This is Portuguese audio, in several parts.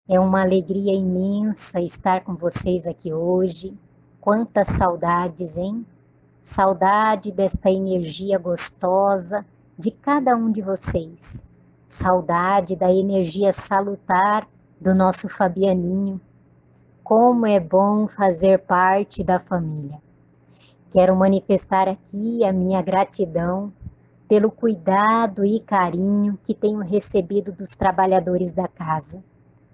É uma alegria imensa estar com vocês aqui hoje. Quantas saudades, hein? Saudade desta energia gostosa de cada um de vocês. Saudade da energia salutar do nosso Fabianinho. Como é bom fazer parte da família. Quero manifestar aqui a minha gratidão pelo cuidado e carinho que tenho recebido dos trabalhadores da casa.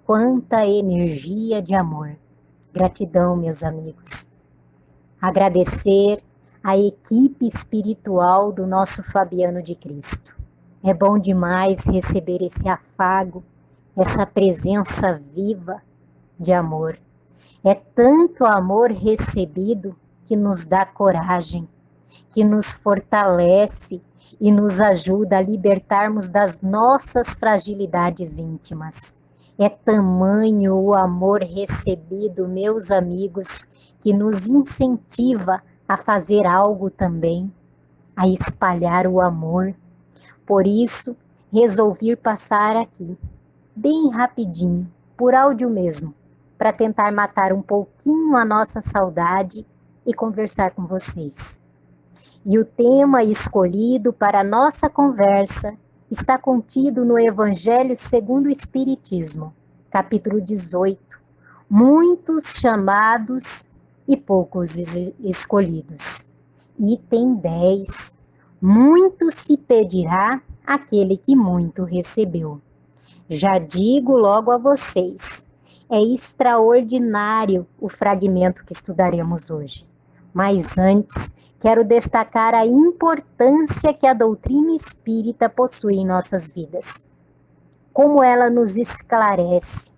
Quanta energia de amor. Gratidão, meus amigos. Agradecer a equipe espiritual do nosso Fabiano de Cristo. É bom demais receber esse afago, essa presença viva de amor. É tanto amor recebido que nos dá coragem, que nos fortalece e nos ajuda a libertarmos das nossas fragilidades íntimas. É tamanho o amor recebido, meus amigos, que nos incentiva a fazer algo também, a espalhar o amor. Por isso, resolvi passar aqui, bem rapidinho, por áudio mesmo, para tentar matar um pouquinho a nossa saudade e conversar com vocês. E o tema escolhido para a nossa conversa está contido no Evangelho segundo o Espiritismo, capítulo 18. Muitos chamados e poucos escolhidos. Item 10. Muito se pedirá àquele que muito recebeu. Já digo logo a vocês, é extraordinário o fragmento que estudaremos hoje. Mas antes, quero destacar a importância que a doutrina espírita possui em nossas vidas. Como ela nos esclarece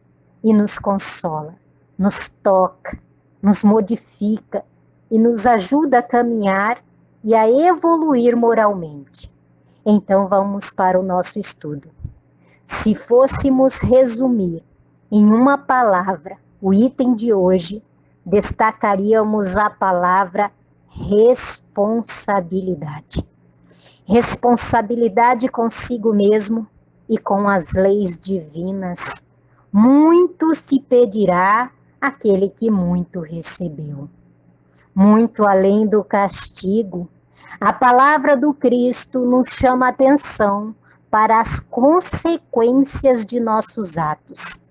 e nos consola, nos toca, nos modifica e nos ajuda a caminhar e a evoluir moralmente. Então vamos para o nosso estudo. Se fôssemos resumir em uma palavra o item de hoje, destacaríamos a palavra responsabilidade. Responsabilidade consigo mesmo e com as leis divinas. Muito se pedirá àquele que muito recebeu. Muito além do castigo, a palavra do Cristo nos chama a atenção para as consequências de nossos atos.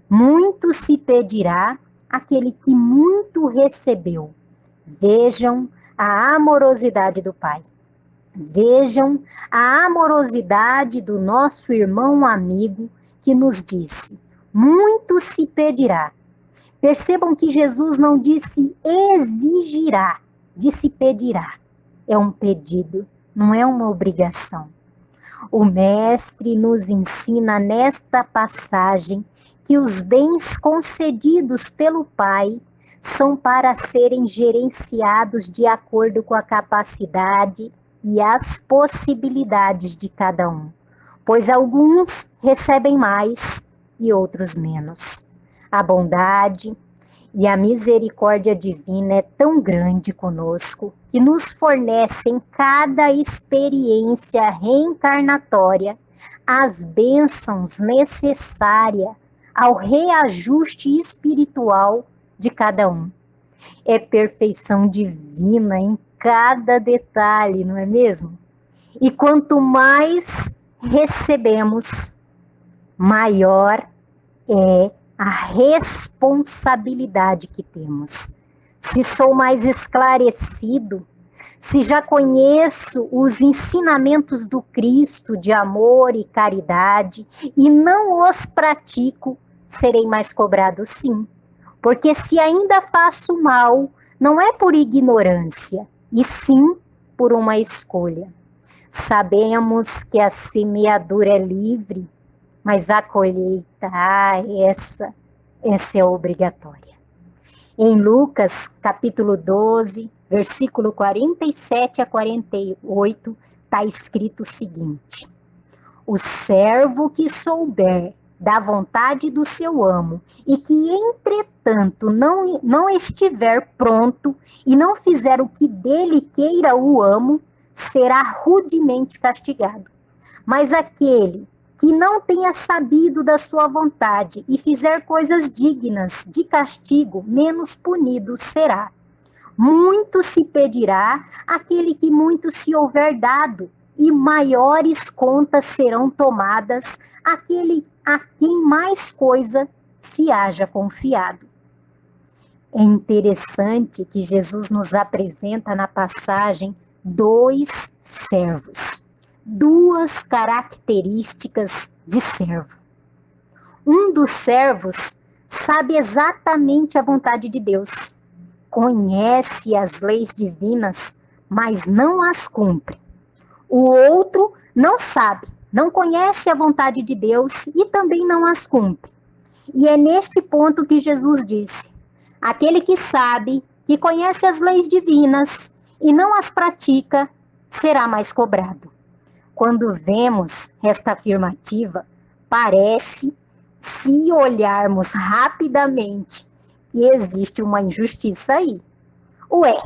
Muito se pedirá àquele que muito recebeu. Vejam a amorosidade do Pai. Vejam a amorosidade do nosso irmão amigo que nos disse: muito se pedirá. Percebam que Jesus não disse exigirá, disse pedirá. É um pedido, não é uma obrigação. O Mestre nos ensina nesta passagem que os bens concedidos pelo Pai são para serem gerenciados de acordo com a capacidade e as possibilidades de cada um, pois alguns recebem mais e outros menos. A bondade e a misericórdia divina é tão grande conosco que nos fornece em cada experiência reencarnatória as bênçãos necessárias ao reajuste espiritual de cada um. É perfeição divina em cada detalhe, não é mesmo? E quanto mais recebemos, maior é a responsabilidade que temos. Se sou mais esclarecido, se já conheço os ensinamentos do Cristo de amor e caridade e não os pratico, serei mais cobrado sim. Porque se ainda faço mal, não é por ignorância, e sim por uma escolha. Sabemos que a semeadura é livre, mas a colheita, essa é obrigatória. Em Lucas, capítulo 12, versículo 47 a 48, está escrito o seguinte: o servo que souber da vontade do seu amo e que, entretanto, não estiver pronto e não fizer o que dele queira o amo, será rudemente castigado. Mas aquele que não tenha sabido da sua vontade e fizer coisas dignas de castigo, menos punido será. Muito se pedirá àquele que muito se houver dado, e maiores contas serão tomadas àquele a quem mais coisa se haja confiado. É interessante que Jesus nos apresenta na passagem dois servos, duas características de servo. Um dos servos sabe exatamente a vontade de Deus, conhece as leis divinas, mas não as cumpre. O outro não sabe, não conhece a vontade de Deus e também não as cumpre. E é neste ponto que Jesus disse: aquele que sabe, que conhece as leis divinas e não as pratica, será mais cobrado. Quando vemos esta afirmativa, parece, se olharmos rapidamente, que existe uma injustiça aí. Ué,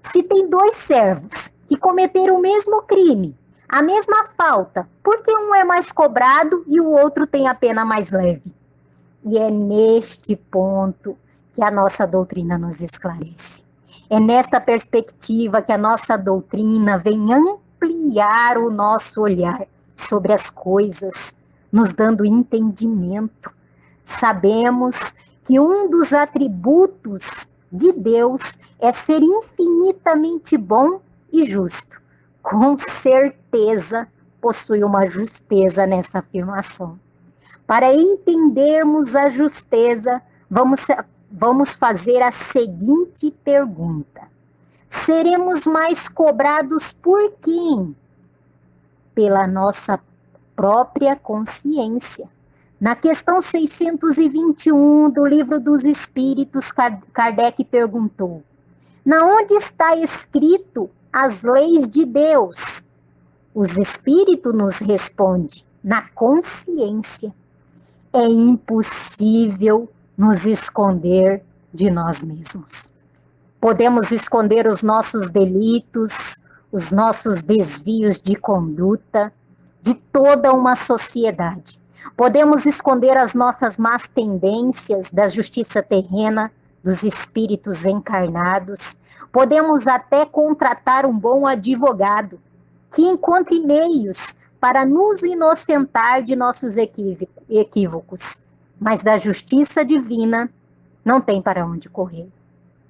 se tem dois servos que cometeram o mesmo crime, a mesma falta, por que um é mais cobrado e o outro tem a pena mais leve? E é neste ponto que a nossa doutrina nos esclarece. É nesta perspectiva que a nossa doutrina vem ampliar o nosso olhar sobre as coisas, nos dando entendimento. Sabemos que um dos atributos de Deus é ser infinitamente bom e justo. Com certeza possui uma justeza nessa afirmação. Para entendermos a justeza, vamos fazer a seguinte pergunta: seremos mais cobrados por quem? Pela nossa própria consciência. Na questão 621 do Livro dos Espíritos, Kardec perguntou: na onde está escrito as leis de Deus? Os Espíritos nos respondem: na consciência. É impossível nos esconder de nós mesmos. Podemos esconder os nossos delitos, os nossos desvios de conduta, de toda uma sociedade. Podemos esconder as nossas más tendências da justiça terrena, dos espíritos encarnados. Podemos até contratar um bom advogado que encontre meios para nos inocentar de nossos equívocos. Mas da justiça divina não tem para onde correr.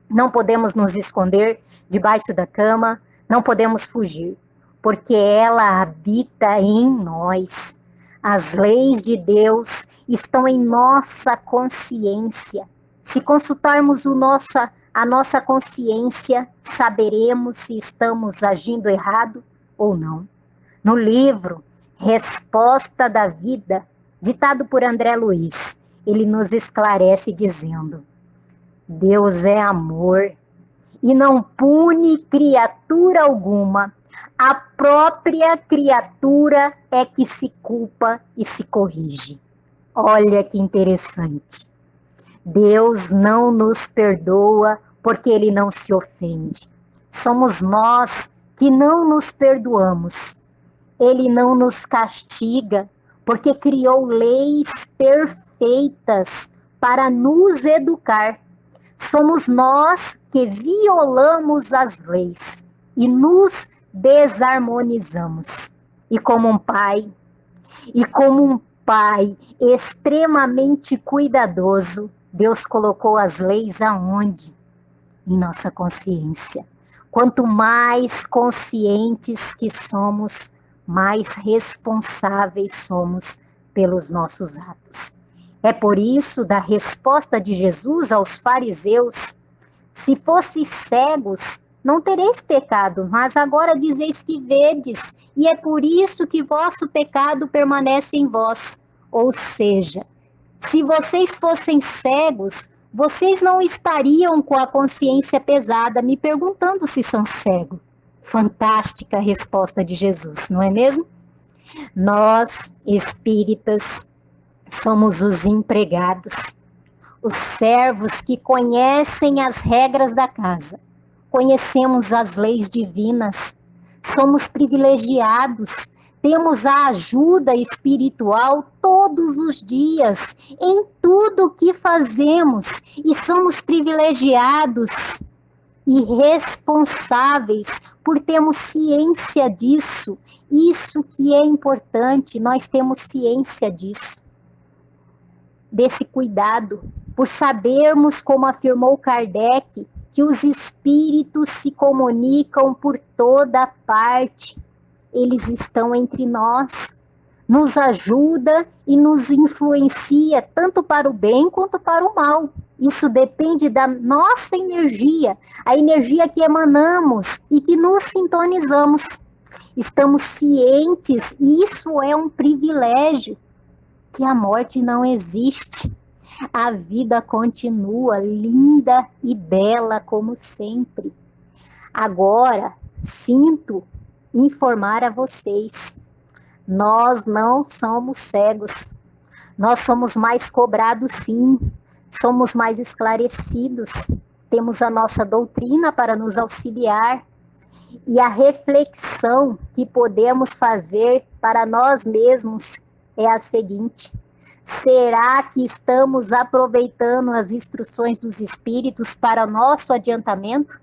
Não podemos nos esconder debaixo da cama, não podemos fugir, porque ela habita em nós. As leis de Deus estão em nossa consciência. Se consultarmos a nossa consciência, saberemos se estamos agindo errado ou não. No livro Resposta da Vida, ditado por André Luiz, ele nos esclarece dizendo: Deus é amor e não pune criatura alguma. A própria criatura é que se culpa e se corrige. Olha que interessante. Deus não nos perdoa porque ele não se ofende. Somos nós que não nos perdoamos. Ele não nos castiga porque criou leis perfeitas para nos educar. Somos nós que violamos as leis e nos desarmonizamos. E como um pai extremamente cuidadoso, Deus colocou as leis aonde? Em nossa consciência. Quanto mais conscientes que somos, mais responsáveis somos pelos nossos atos. É por isso da resposta de Jesus aos fariseus: se fosseis cegos, não tereis pecado, mas agora dizeis que vedes, e é por isso que vosso pecado permanece em vós. Ou seja, se vocês fossem cegos, vocês não estariam com a consciência pesada, me perguntando se são cegos. Fantástica a resposta de Jesus, não é mesmo? Nós, espíritas, somos os empregados, os servos que conhecem as regras da casa, conhecemos as leis divinas, somos privilegiados, Temos a ajuda espiritual todos os dias, em tudo que fazemos, e somos privilegiados e responsáveis por termos ciência disso. Isso que é importante, nós temos ciência disso, desse cuidado, por sabermos, como afirmou Kardec, que os espíritos se comunicam por toda parte. Eles estão entre nós, nos ajuda e nos influencia tanto para o bem quanto para o mal. Isso depende da nossa energia, a energia que emanamos e que nos sintonizamos. Estamos cientes, e isso é um privilégio, que a morte não existe. A vida continua linda e bela como sempre. Agora, sinto informar a vocês, nós não somos cegos. Nós somos mais cobrados, sim. Somos mais esclarecidos. Temos a nossa doutrina para nos auxiliar. E a reflexão que podemos fazer para nós mesmos é a seguinte: será que estamos aproveitando as instruções dos espíritos para nosso adiantamento?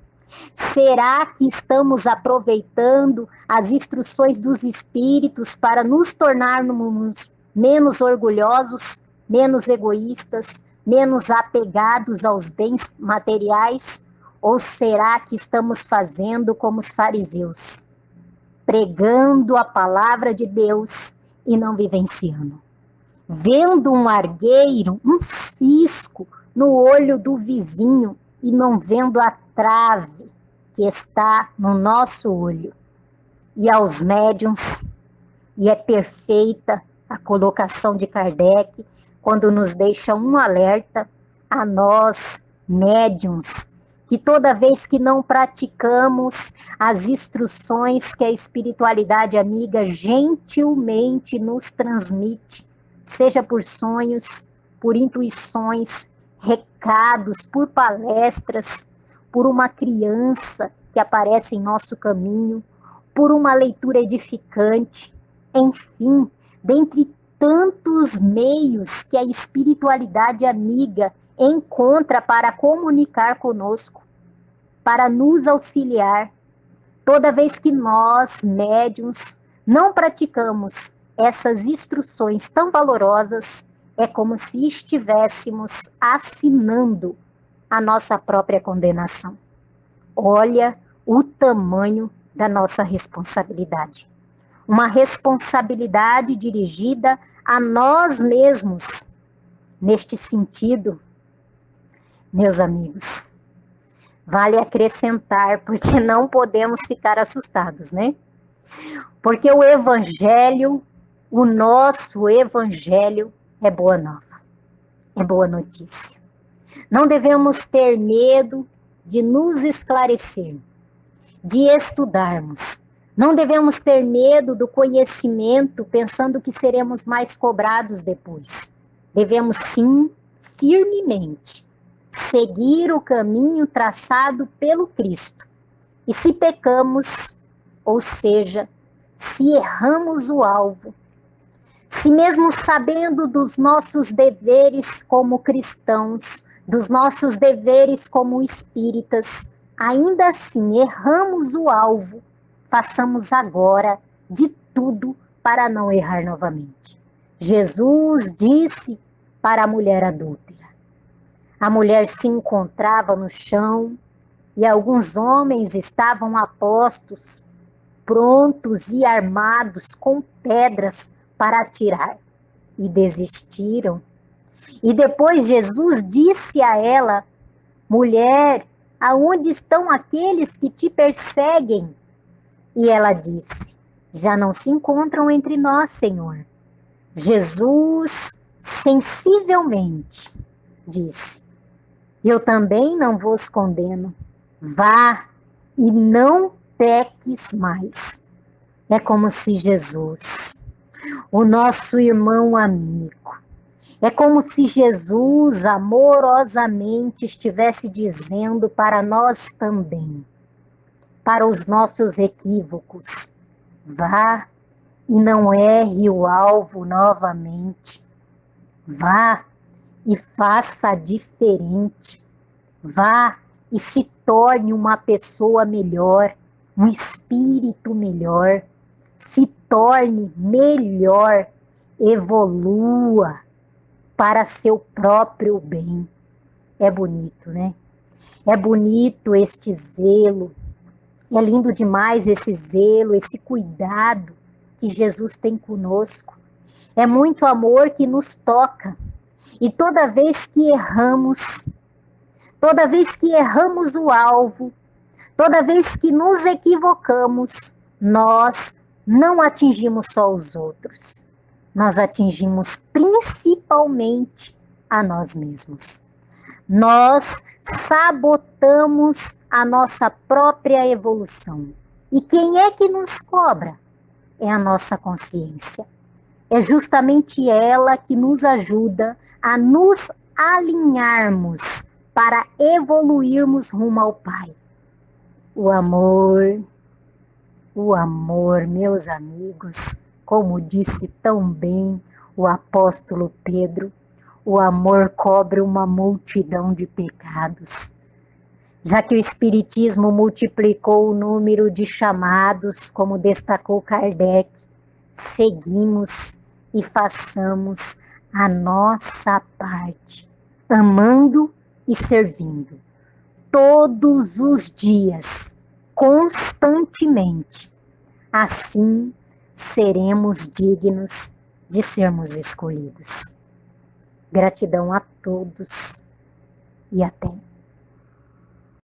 Será que estamos aproveitando as instruções dos espíritos para nos tornarmos menos orgulhosos, menos egoístas, menos apegados aos bens materiais? Ou será que estamos fazendo como os fariseus, pregando a palavra de Deus e não vivenciando? Vendo um argueiro, um cisco no olho do vizinho e não vendo a trave que está no nosso olho. E aos médiuns, e é perfeita a colocação de Kardec, quando nos deixa um alerta a nós, médiuns, que toda vez que não praticamos as instruções que a espiritualidade amiga gentilmente nos transmite, seja por sonhos, por intuições, recados, por palestras, por uma criança que aparece em nosso caminho, por uma leitura edificante, enfim, dentre tantos meios que a espiritualidade amiga encontra para comunicar conosco, para nos auxiliar. Toda vez que nós, médiuns, não praticamos essas instruções tão valorosas, é como se estivéssemos assinando a nossa própria condenação. Olha o tamanho da nossa responsabilidade. Uma responsabilidade dirigida a nós mesmos. Neste sentido, meus amigos, vale acrescentar, porque não podemos ficar assustados, né? Porque o Evangelho, o nosso Evangelho, é boa nova, é boa notícia. Não devemos ter medo de nos esclarecer, de estudarmos. Não devemos ter medo do conhecimento, pensando que seremos mais cobrados depois. Devemos, sim, firmemente, seguir o caminho traçado pelo Cristo. E se pecamos, ou seja, se erramos o alvo, se mesmo sabendo dos nossos deveres como cristãos, dos nossos deveres como espíritas, ainda assim erramos o alvo, façamos agora de tudo para não errar novamente. Jesus disse para a mulher adúltera. A mulher se encontrava no chão e alguns homens estavam a postos, prontos e armados com pedras para atirar, e desistiram. E depois Jesus disse a ela: mulher, aonde estão aqueles que te perseguem? E ela disse: já não se encontram entre nós, Senhor. Jesus, sensivelmente, disse: eu também não vos condeno. Vá e não peques mais. É como se Jesus, o nosso irmão amigo, é como se Jesus amorosamente estivesse dizendo para nós também, para os nossos equívocos: vá e não erre o alvo novamente. Vá e faça diferente. Vá e se torne uma pessoa melhor, um espírito melhor. Se torne melhor, evolua para seu próprio bem. É bonito, né? É bonito este zelo. É lindo demais esse zelo, esse cuidado que Jesus tem conosco. É muito amor que nos toca. E toda vez que erramos, o alvo, toda vez que nos equivocamos, nós não atingimos só os outros. Nós atingimos principalmente a nós mesmos. Nós sabotamos a nossa própria evolução. E quem é que nos cobra? É a nossa consciência. É justamente ela que nos ajuda a nos alinharmos para evoluirmos rumo ao Pai. O amor, meus amigos, como disse tão bem o apóstolo Pedro, o amor cobre uma multidão de pecados. Já que o Espiritismo multiplicou o número de chamados, como destacou Kardec, seguimos e façamos a nossa parte, amando e servindo, todos os dias, constantemente. Assim, seremos dignos de sermos escolhidos. Gratidão a todos e até.